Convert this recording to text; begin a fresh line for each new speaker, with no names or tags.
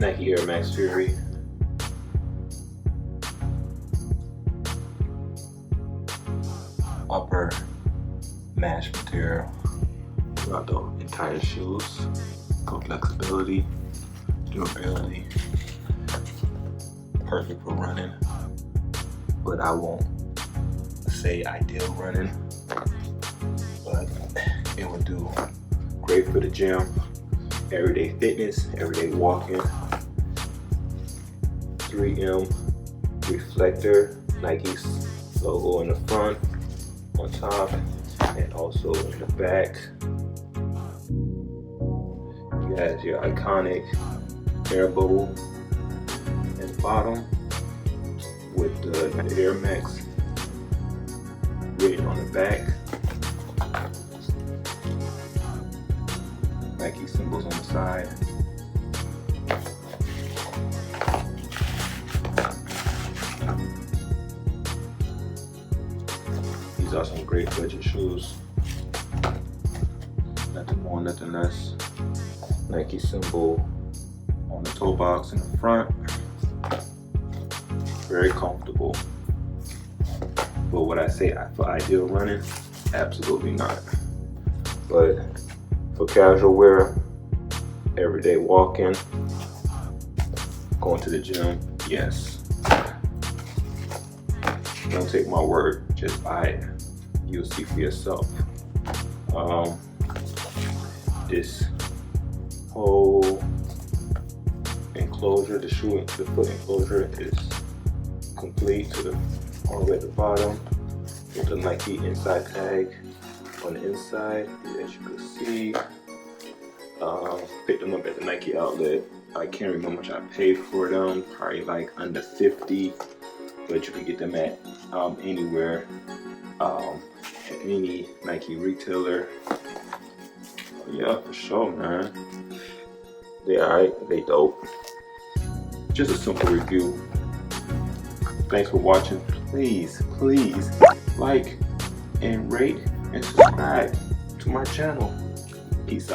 Nike Air Max Fury. Upper mesh material throughout the entire shoes. Good flexibility, durability, perfect for running, but I won't say ideal running, but it would do great for the gym, everyday fitness, everyday walking. 3M reflector, Nike's logo in the front, on top, and also in the back. You have your iconic air bubble at the bottom with the Air Max written on the back. Nike symbols on the side. These are some great budget shoes. Nothing more, nothing less. Nike symbol on the toe box in the front. Very comfortable. But would I say for ideal running? Absolutely not. But for casual wear, everyday walking, going to the gym, yes. Don't take my word, just buy it. You'll see for yourself. This whole enclosure, the foot enclosure is complete to the all the way at the bottom with the Nike inside tag on the inside, as you can see. Picked them up at the Nike outlet. I can't remember how much I paid for them, probably like under 50, but you can get them at anywhere, at any Nike retailer. Yeah, for sure, man. They alright, they dope. Just a simple review. Thanks for watching. Please like and rate and subscribe to my channel. Peace out.